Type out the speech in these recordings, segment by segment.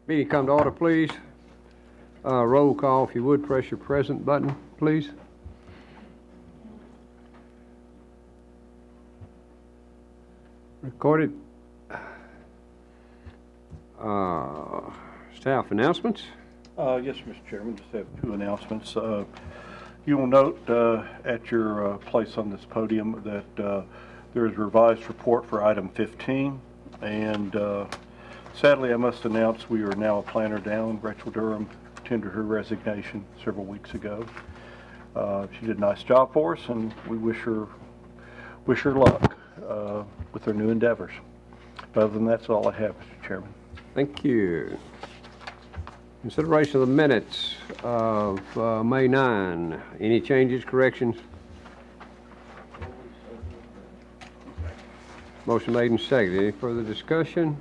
Meeting come to order, please. Roll call, if you would, press your present button, please. Recorded. Staff announcements. Yes, Mr. Chairman, just have two announcements. You will note at your place on this podium that there is a revised report for item 15, and sadly I must announce we are now a planner down. Rachel Durham tendered her resignation several weeks ago. She did a nice job for us, and we wish her luck with her new endeavors. But other than that, that's all I have, Mr. Chairman. Thank you. Consideration of the minutes of May 9. Any changes, corrections? Motion made and seconded. Any further discussion?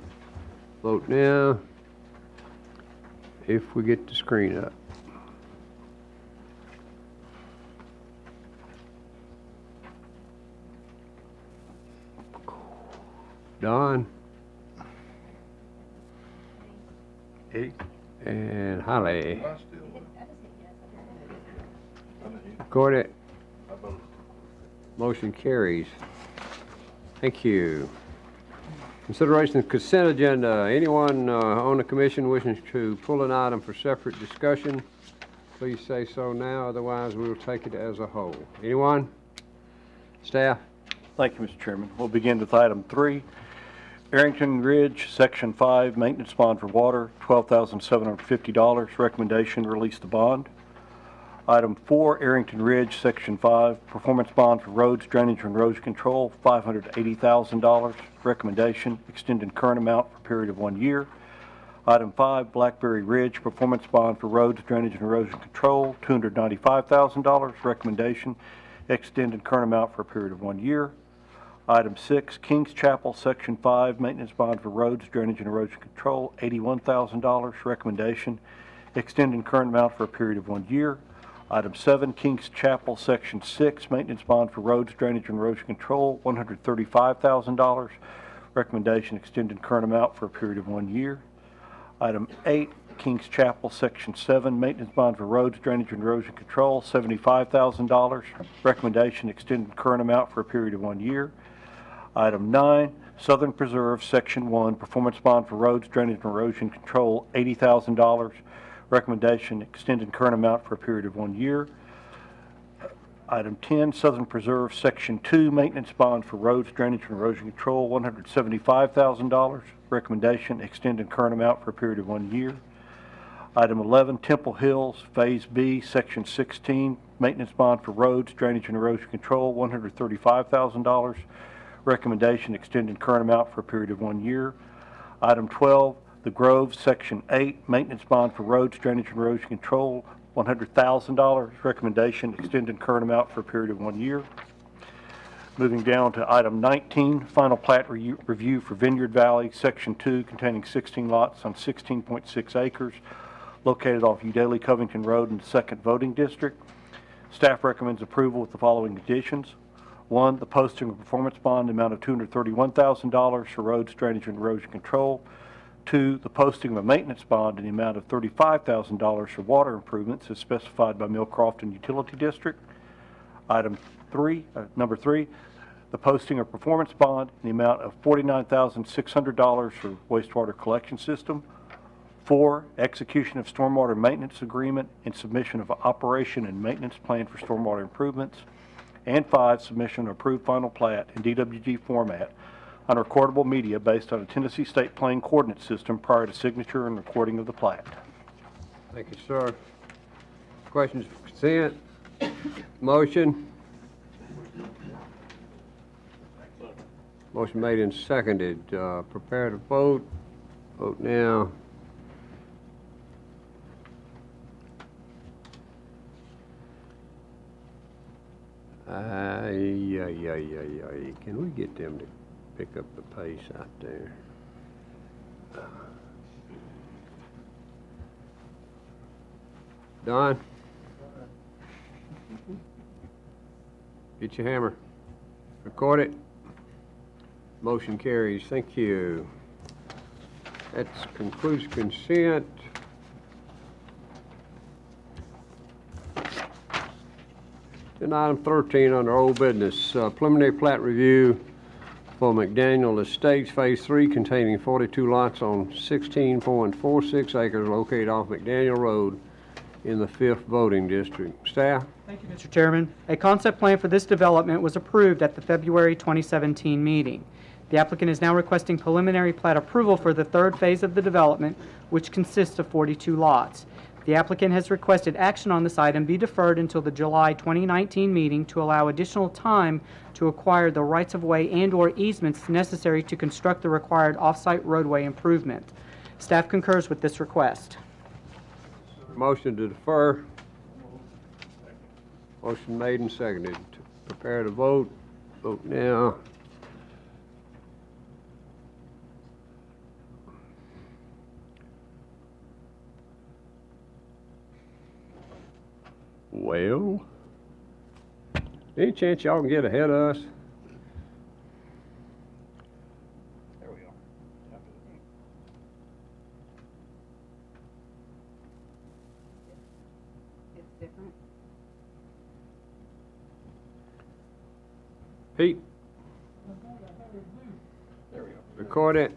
Vote now if we get the screen up. Don? Eddie? And Holly. Record it. Motion carries. Thank you. Consideration of consent agenda. Anyone on the commission wishing to pull an item for separate discussion, please say so now. Otherwise, we will take it as a whole. Anyone? Staff? Thank you, Mr. Chairman. We'll begin with item 3. Arrington Ridge, Section 5, maintenance bond for water, $12,750. Recommendation, release the bond. Item 4, Arrington Ridge, Section 5, performance bond for roads, drainage, and erosion control, $580,000. Recommendation, extended current amount for a period of 1 year. Item 5, Blackberry Ridge, performance bond for roads, drainage, and erosion control, $295,000. Recommendation, extended current amount for a period of 1 year. Item 6, Kings Chapel, Section 5, maintenance bond for roads, drainage, and erosion control, $81,000. Recommendation, extending current amount for a period of 1 year. Item 7, Kings Chapel, Section 6, maintenance bond for roads, drainage, and erosion control, $135,000. Recommendation, extended current amount for a period of 1 year. Item 8, Kings Chapel, Section 7, maintenance bond for roads, drainage, and erosion control, $75,000. Recommendation, extended current amount for a period of 1 year. Item 9, Southern Preserve, Section 1, performance bond for roads, drainage, and erosion control, $80,000. Recommendation, extended current amount for a period of 1 year. Item 10, Southern Preserve, Section 2, maintenance bond for roads, drainage, and erosion control, $175,000. Recommendation, extended current amount for a period of 1 year. Item 11, Temple Hills, Phase B, Section 16, maintenance bond for roads, drainage, and erosion control, $135,000. Recommendation, extended current amount for a period of 1 year. Item 12, The Grove, Section 8, maintenance bond for roads, drainage, and erosion control, $100,000. Recommendation, extended current amount for a period of 1 year. Moving down to item 19, final plat review for Vineyard Valley, Section 2, containing 16 lots on 16.6 acres, located off Udaly Covington Road in the 2nd Voting District. Staff recommends approval with the following additions. 1, the posting of a performance bond in the amount of $231,000 for roads, drainage, and erosion control. 2, the posting of a maintenance bond in the amount of $35,000 for water improvements as specified by Mill Crofton Utility District. Item 3, number 3, the posting of performance bond in the amount of $49,600 for wastewater collection system. 4, execution of stormwater maintenance agreement and submission of operation and maintenance plan for stormwater improvements. And 5, submission of approved final plat in DWG format on recordable media based on a Tennessee State Plane Coordinate System prior to signature and recording of the plat. Thank you, sir. Questions for consent? Motion? Motion made and seconded. Prepare to vote. Vote now. Can we get them to pick up the pace out there? Don? Get your hammer. Record it. Motion carries. Thank you. That concludes consent. And item 13 under old business, preliminary plat review for McDaniel Estates Phase 3 containing 42 lots on 16.46 acres located off McDaniel Road in the 5th voting district. Staff? Thank you, Mr. Chairman. A concept plan for this development was approved at the February 2017 meeting. The applicant is now requesting preliminary plat approval for the third phase of the development, which consists of 42 lots. The applicant has requested action on this item be deferred until the July 2019 meeting to allow additional time to acquire the rights-of-way and/or easements necessary to construct the required off-site roadway improvement. Staff concurs with this request. Motion to defer. Motion made and seconded. Prepare to vote. Vote now. Well, any chance y'all can get ahead of us? There we go. It's different. Pete, There we go. record it.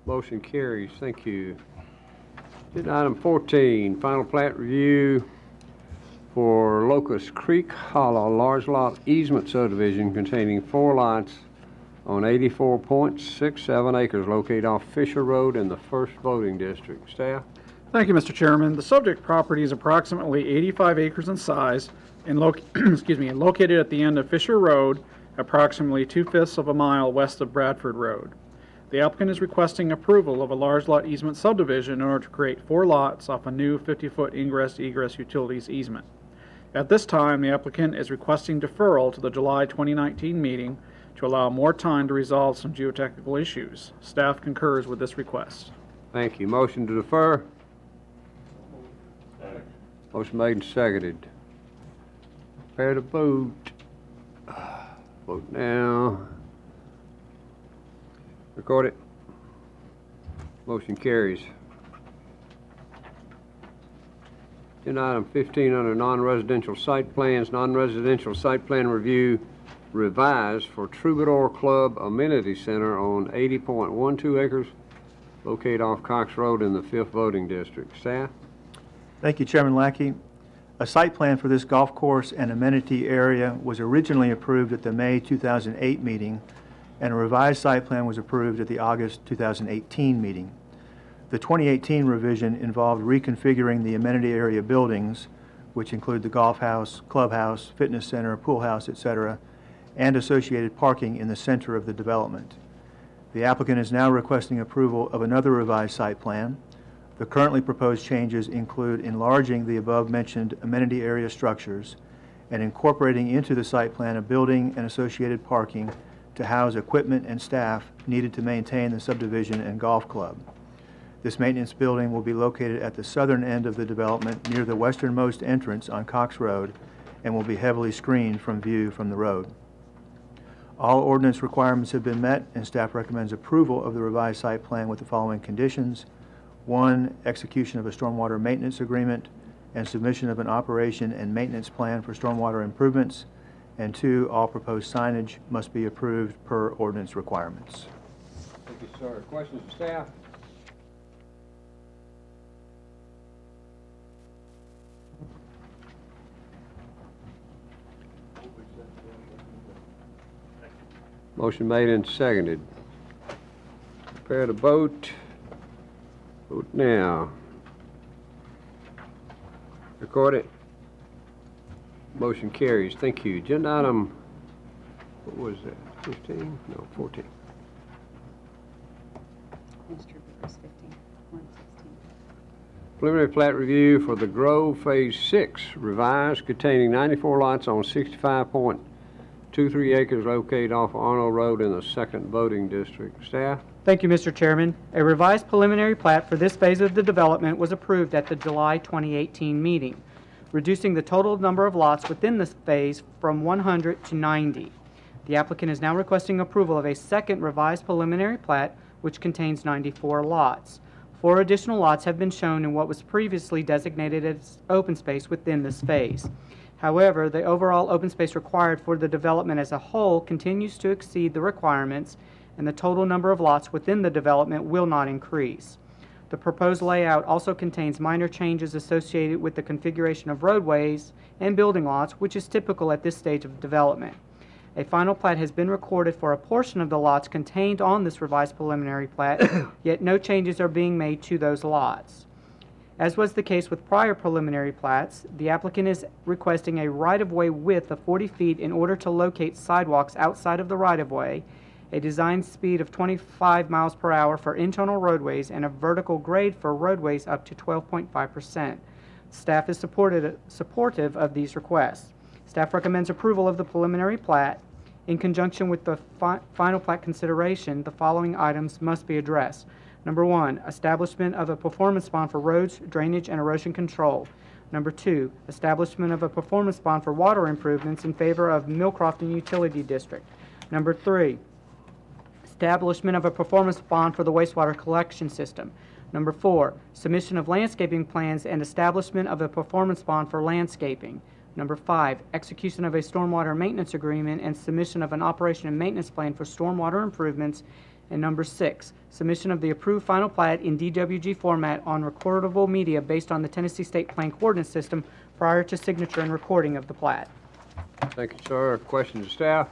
Motion carries. Thank you. Agenda item 14, final plat review for Locust Creek Hollow large lot easement subdivision containing 4 lots on 84.67 acres located off Fisher Road in the 1st voting district. Staff? Thank you, Mr. Chairman. The subject property is approximately 85 acres in size and located at the end of Fisher Road, approximately 2/5 of a mile west of Bradford Road. The applicant is requesting approval of a large lot easement subdivision in order to create 4 lots off a new 50-foot ingress-egress utilities easement. At this time, the applicant is requesting deferral to the July 2019 meeting to allow more time to resolve some geotechnical issues. Staff concurs with this request. Thank you. Motion to defer? Motion made and seconded. Prepare to vote. Vote now. Record it. Motion carries. Agenda item 15 under non-residential site plans, non-residential site plan review revised for Troubadour Club Amenity Center on 80.12 acres located off Cox Road in the 5th voting district. Staff? Thank you, Chairman Lackey. A site plan for this golf course and amenity area was originally approved at the May 2008 meeting, and a revised site plan was approved at the August 2018 meeting. The 2018 revision involved reconfiguring the amenity area buildings, which include the golf house, clubhouse, fitness center, pool house, etc., and associated parking in the center of the development. The applicant is now requesting approval of another revised site plan. The currently proposed changes include enlarging the above-mentioned amenity area structures and incorporating into the site plan a building and associated parking to house equipment and staff needed to maintain the subdivision and golf club. This maintenance building will be located at the southern end of the development near the westernmost entrance on Cox Road and will be heavily screened from view from the road. All ordinance requirements have been met, and staff recommends approval of the revised site plan with the following conditions. 1, execution of a stormwater maintenance agreement and submission of an operation and maintenance plan for stormwater improvements. And 2, all proposed signage must be approved per ordinance requirements. Thank you, sir. Questions of staff? Motion made and seconded. Prepare to vote. Vote now. Record it. Motion carries. Thank you. Agenda item, what was that, 15? No, 14. Mr. Rivers, 15, 116. Preliminary plat review for the Grove Phase 6 revised containing 94 lots on 65.23 acres located off Arnold Road in the 2nd voting district. Staff? Thank you, Mr. Chairman. A revised preliminary plat for this phase of the development was approved at the July 2018 meeting, reducing the total number of lots within this phase from 100 to 90. The applicant is now requesting approval of a second revised preliminary plat, which contains 94 lots. 4 additional lots have been shown in what was previously designated as open space within this phase. However, the overall open space required for the development as a whole continues to exceed the requirements, and the total number of lots within the development will not increase. The proposed layout also contains minor changes associated with the configuration of roadways and building lots, which is typical at this stage of development. A final plat has been recorded for a portion of the lots contained on this revised preliminary plat, yet no changes are being made to those lots. As was the case with prior preliminary plats, the applicant is requesting a right-of-way width of 40 feet in order to locate sidewalks outside of the right-of-way, a design speed of 25 miles per hour for internal roadways, and a vertical grade for roadways up to 12.5%. Staff is supportive of these requests. Staff recommends approval of the preliminary plat. In conjunction with the final plat consideration, the following items must be addressed. Number 1, establishment of a performance bond for roads, drainage, and erosion control. Number 2, establishment of a performance bond for water improvements in favor of Millcrofton Utility District. Number 3, establishment of a performance bond for the wastewater collection system. Number 4, submission of landscaping plans and establishment of a performance bond for landscaping. Number 5, execution of a stormwater maintenance agreement and submission of an operation and maintenance plan for stormwater improvements. And number 6, submission of the approved final plat in DWG format on recordable media based on the Tennessee State Plan Coordinate System prior to signature and recording of the plat. Thank you, sir. Questions of staff?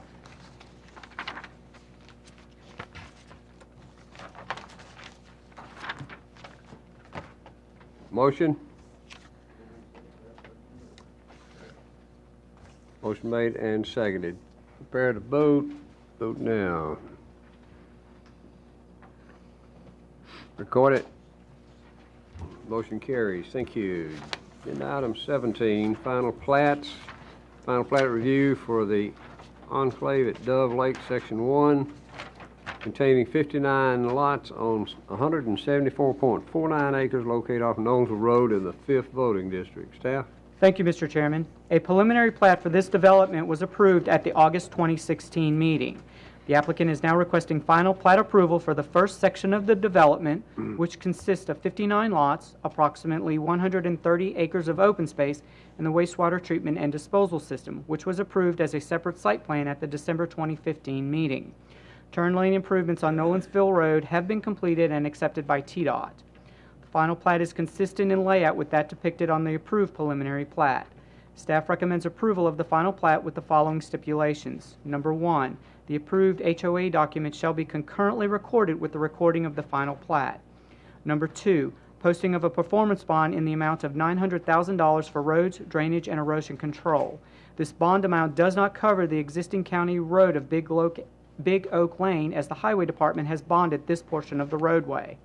Motion? Motion made and seconded. Prepare to vote. Vote now. Record it. Motion carries. Thank you. Agenda item 17, final plats. Final plat review for the enclave at Dove Lake, Section 1, containing 59 lots on 174.49 acres located off Knowlesville Road in the 5th voting district. Staff? Thank you, Mr. Chairman. A preliminary plat for this development was approved at the August 2016 meeting. The applicant is now requesting final plat approval for the first section of the development, which consists of 59 lots, approximately 130 acres of open space, and the wastewater treatment and disposal system, which was approved as a separate site plan at the December 2015 meeting. Turn lane improvements on Nolensville Road have been completed and accepted by TDOT. The final plat is consistent in layout with that depicted on the approved preliminary plat. Staff recommends approval of the final plat with the following stipulations. Number 1, the approved HOA document shall be concurrently recorded with the recording of the final plat. Number 2, posting of a performance bond in the amount of $900,000 for roads, drainage, and erosion control. This bond amount does not cover the existing county road of Big Oak Lane, as the Highway Department has bonded this portion of the roadway.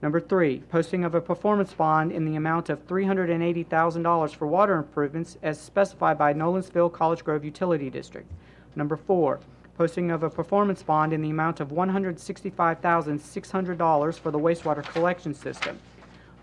Number 3, posting of a performance bond in the amount of $380,000 for water improvements as specified by Nolensville College Grove Utility District. Number 4, posting of a performance bond in the amount of $165,600 for the wastewater collection system.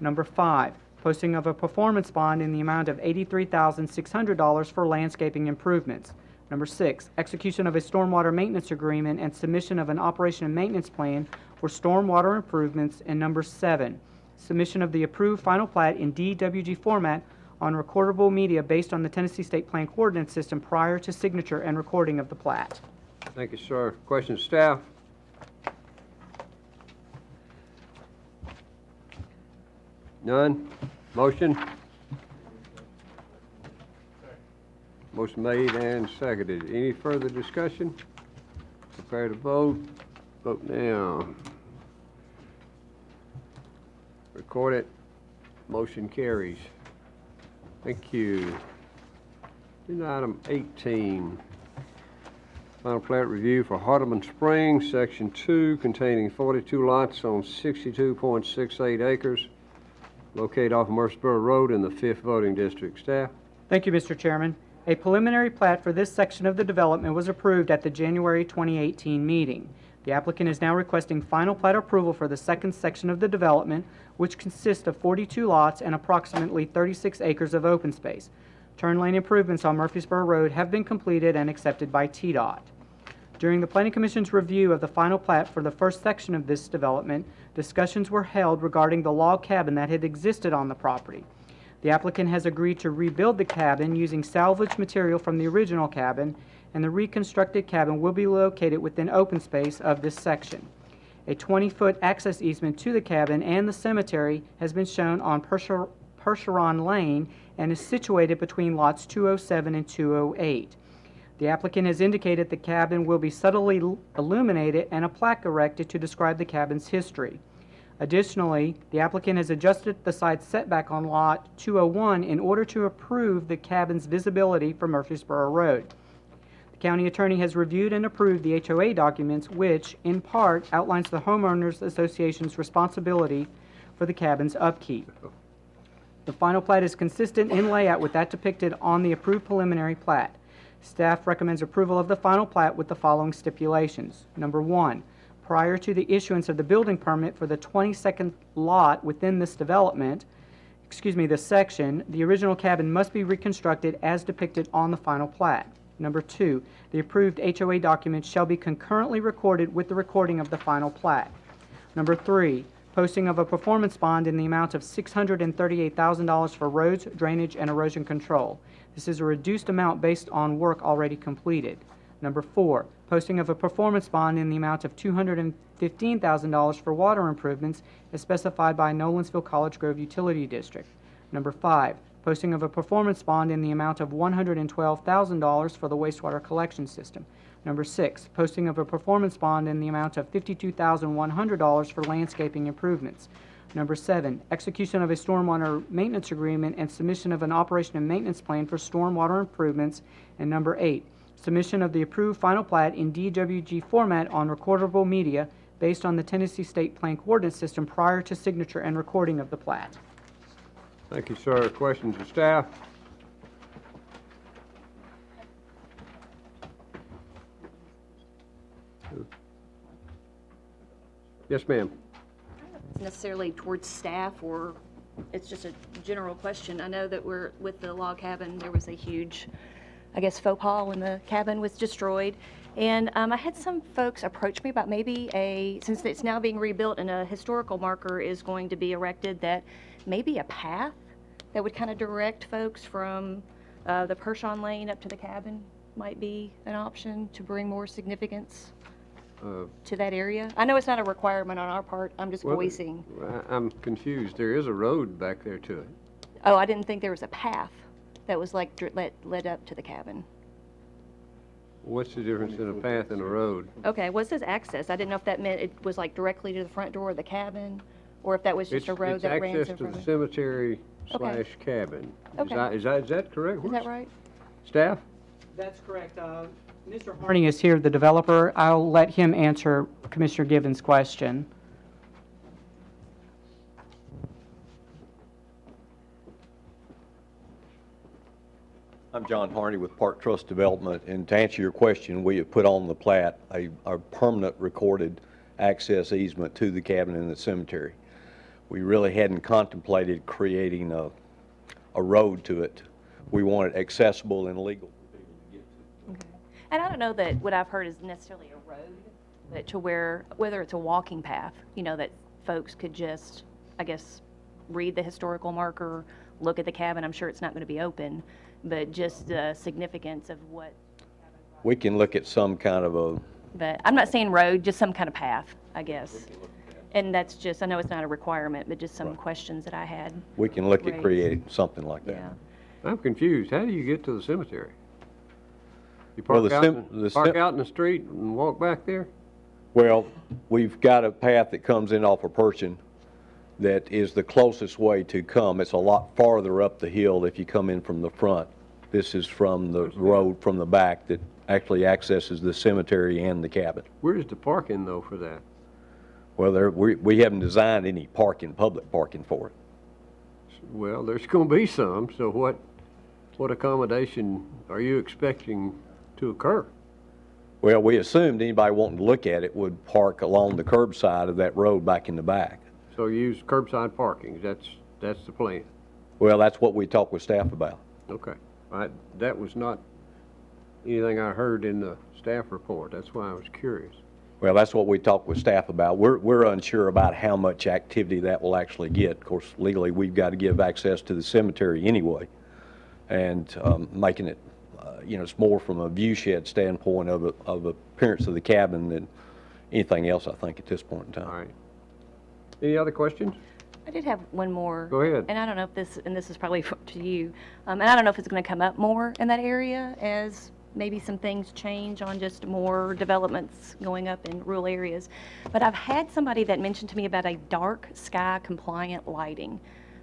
Number 5, posting of a performance bond in the amount of $83,600 for landscaping improvements. Number 6, execution of a stormwater maintenance agreement and submission of an operation and maintenance plan for stormwater improvements. And number 7, submission of the approved final plat in DWG format on recordable media based on the Tennessee State Plan Coordinate System prior to signature and recording of the plat. Thank you, sir. Questions, staff? None? Motion? Motion made and seconded. Any further discussion? Prepare to vote. Vote now. Record it. Motion carries. Thank you. Agenda item 18. Final plat review for Hardeman Springs, Section 2, containing 42 lots on 62.68 acres, located off Murfreesboro Road in the 5th voting district. Staff? Thank you, Mr. Chairman. A preliminary plat for this section of the development was approved at the January 2018 meeting. The applicant is now requesting final plat approval for the second section of the development, which consists of 42 lots and approximately 36 acres of open space. Turn lane improvements on Murfreesboro Road have been completed and accepted by TDOT. During the Planning Commission's review of the final plat for the first section of this development, discussions were held regarding the log cabin that had existed on the property. The applicant has agreed to rebuild the cabin using salvage material from the original cabin, and the reconstructed cabin will be located within open space of this section. A 20-foot access easement to the cabin and the cemetery has been shown on Percheron Lane and is situated between lots 207 and 208. The applicant has indicated the cabin will be subtly illuminated and a plaque erected to describe the cabin's history. Additionally, the applicant has adjusted the side setback on lot 201 in order to improve the cabin's visibility from Murfreesboro Road. The county attorney has reviewed and approved the HOA documents, which, in part, outlines the homeowners association's responsibility for the cabin's upkeep. The final plat is consistent in layout with that depicted on the approved preliminary plat. Staff recommends approval of the final plat with the following stipulations. Number 1, prior to the issuance of the building permit for the 22nd lot within this this section, the original cabin must be reconstructed as depicted on the final plat. Number 2, the approved HOA documents shall be concurrently recorded with the recording of the final plat. Number 3, posting of a performance bond in the amount of $638,000 for roads, drainage, and erosion control. This is a reduced amount based on work already completed. Number 4, posting of a performance bond in the amount of $215,000 for water improvements as specified by Nolensville College Grove Utility District. Number 5, posting of a performance bond in the amount of $112,000 for the wastewater collection system. Number 6, posting of a performance bond in the amount of $52,100 for landscaping improvements. Number 7, execution of a stormwater maintenance agreement and submission of an operation and maintenance plan for stormwater improvements. And number 8, submission of the approved final plat in DWG format on recordable media based on the Tennessee State Plan Coordinate System prior to signature and recording of the plat. Thank you, sir. Questions of staff? Yes, ma'am. Necessarily towards staff, or it's just a general question. I know that with the log cabin, there was a huge, I guess, faux pas when the cabin was destroyed. And I had some folks approach me about maybe since it's now being rebuilt and a historical marker is going to be erected, that maybe a path that would kind of direct folks from the Percheron Lane up to the cabin might be an option to bring more significance to that area. I know it's not a requirement on our part. I'm just voicing. I'm confused. There is a road back there to it. Oh, I didn't think there was a path that was like led up to the cabin. What's the difference in a path and a road? Okay, well, it says access. I didn't know if that meant it was like directly to the front door of the cabin, or if that was just a road that ran It's in access to front the of it. cemetery Okay. / cabin. Okay. Is that correct? Is that right? Staff? That's correct. Mr. Harney is here, the developer. I'll let him answer Commissioner Given's question. I'm John Harney with Park Trust Development, and to answer your question, we have put on the plat a permanent recorded access easement to the cabin in the cemetery. We really hadn't contemplated creating a road to it. We want it accessible and legal for people to get to. Okay. And I don't know that what I've heard is necessarily a road, but to whether it's a walking path, that folks could just, I guess, read the historical marker, look at the cabin. I'm sure it's not going to be open, but just the significance of what. We can look at some kind of a. But I'm not saying road, just some kind of path, I guess. And that's just, I know it's not a requirement, but just some questions that I had. We can look at Right. creating something like that. Yeah. I'm confused. How do you get to the cemetery? You Well, park, the cem- out in the street and walk back there? Well, we've got a path that comes in off of Percheron that is the closest way to come. It's a lot farther up the hill if you come in from the front. This is from the road from the back that actually accesses the cemetery and the cabin. Where's the parking, though, for that? Well, we haven't designed any public parking for it. Well, there's going to be some, so what accommodation are you expecting to occur? Well, we assumed anybody wanting to look at it would park along the curbside of that road back in the back. So you use curbside parking, that's the plan? Well, that's what we talked with staff about. Okay. That was not anything I heard in the staff report. That's why I was curious. Well, that's what we talked with staff about. We're unsure about how much activity that will actually get. Of course, legally, we've got to give access to the cemetery anyway, and making it, it's more from a view shed standpoint of appearance of the cabin than anything else, I think, at this point in time. All right. Any other questions? I did have one more. Go ahead. And I don't know if this is probably to you, and I don't know if it's going to come up more in that area as maybe some things change on just more developments going up in rural areas. But I've had somebody that mentioned to me about a dark sky compliant lighting.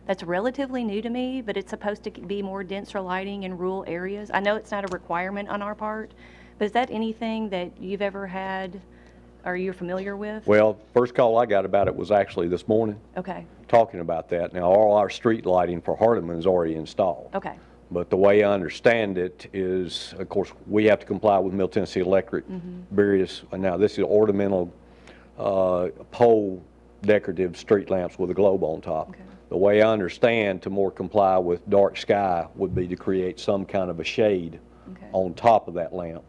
That's relatively new to me, but it's supposed to be more denser lighting in rural areas. I know it's not a requirement on our part, but is that anything that you've ever had or you're familiar with? Well, first call I got about it was actually this morning, Okay, talking about that. Now, all our street lighting for Hardeman is already installed. okay, But the way I understand it is, of course, we have to comply with Middle Tennessee Electric, various, now this is ornamental pole decorative street lamps with a globe on top. Okay. The way I understand to more comply with dark sky would be to create some kind of a shade okay. on top of that lamp,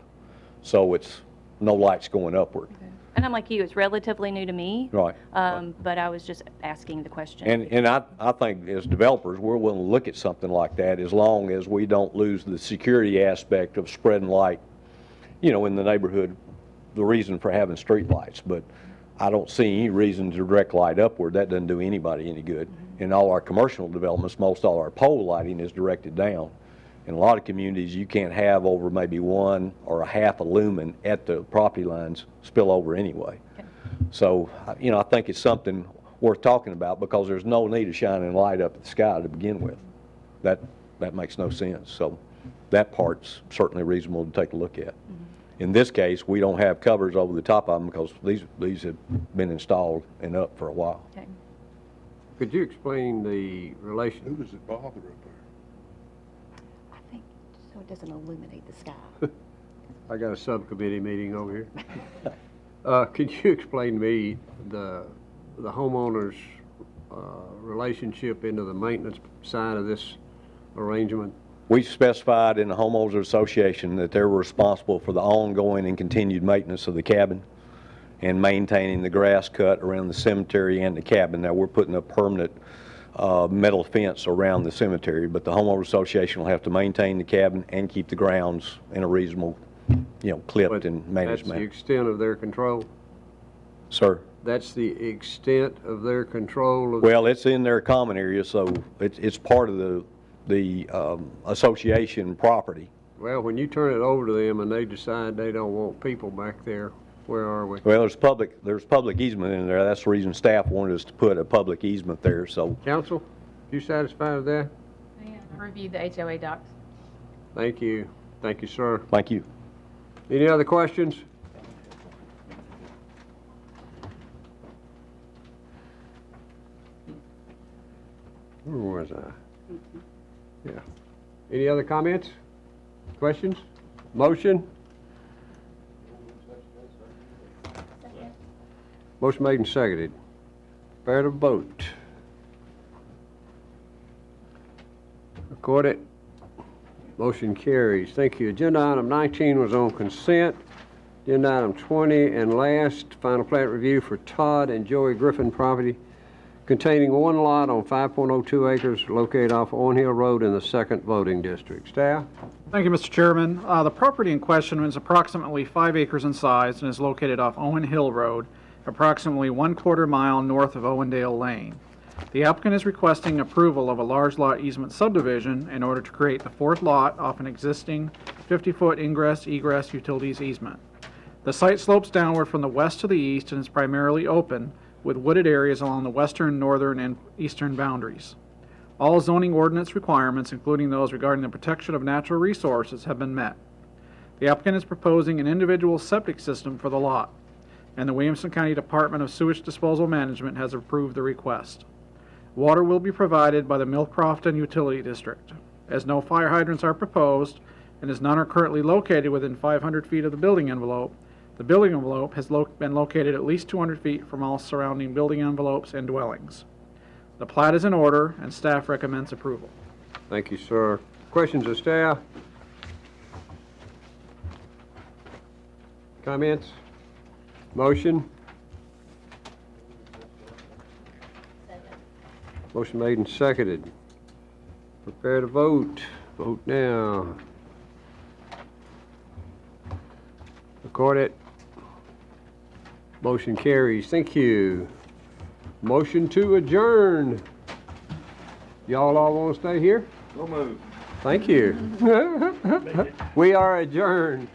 so it's no lights going upward. Okay. And I'm like you, it's relatively new to me. Right. But I was just asking the question. And I think as developers, we're willing to look at something like that as long as we don't lose the security aspect of spreading light, in the neighborhood, the reason for having street lights. But I don't see any reason to direct light upward. That doesn't do anybody any good. In all our commercial developments, most all our pole lighting is directed down. In a lot of communities, you can't have over maybe 1 or a half a lumen at the property lines spill over anyway. Okay. So, I think it's something worth talking about because there's no need of shining light up at the sky to begin with. That makes no sense. So that part's certainly reasonable to take a look at. In this case, we don't have covers over the top of them because these have been installed and up for a while. Okay. Could you explain the relation? Who does it bother up there? I think so it doesn't illuminate the sky. I got a subcommittee meeting over here. Could you explain to me the homeowner's relationship into the maintenance side of this arrangement? We specified in the homeowners association that they're responsible for the ongoing and continued maintenance of the cabin and maintaining the grass cut around the cemetery and the cabin. Now, we're putting a permanent metal fence around the cemetery, but the homeowners association will have to maintain the cabin and keep the grounds in a reasonable, clipped and managed That's the manner. extent of their control? Sir? That's the extent of their control of? Well, it's in their common area, so it's part of the association property. Well, when you turn it over to them and they decide they don't want people back there, where are we? Well, there's public easement in there. That's the reason staff wanted us to put a public easement there, so. Council, you satisfied with that? I reviewed the HOA docs. Thank you. Thank you, sir. Thank you. Any other questions? Where was I? Yeah. Any other comments? Questions? Motion? Motion made and seconded. Prepare to vote. Record it. Motion carries. Thank you. Agenda item 19 was on consent. Agenda item 20 and last, final plat review for Todd and Joey Griffin property containing one lot on 5.02 acres located off Owen Hill Road in the 2nd voting district. Staff? Thank you, Mr. Chairman. The property in question is approximately 5 acres in size and is located off Owen Hill Road, approximately 1/4 mile north of Owendale Lane. The applicant is requesting approval of a large lot easement subdivision in order to create the 4th lot off an existing 50-foot ingress-egress utilities easement. The site slopes downward from the west to the east and is primarily open, with wooded areas along the western, northern, and eastern boundaries. All zoning ordinance requirements, including those regarding the protection of natural resources, have been met. The applicant is proposing an individual septic system for the lot, and the Williamson County Department of Sewage Disposal Management has approved the request. Water will be provided by the Millcrofton Utility District. As no fire hydrants are proposed, and as none are currently located within 500 feet of the building envelope, the building envelope has been located at least 200 feet from all surrounding building envelopes and dwellings. The plat is in order, and staff recommends approval. Thank you, sir. Questions of staff? Comments? Motion? Motion made and seconded. Prepare to vote. Vote now. Record it. Motion carries. Thank you. Motion to adjourn. Y'all all want to stay here? So moved. Thank you. We are adjourned.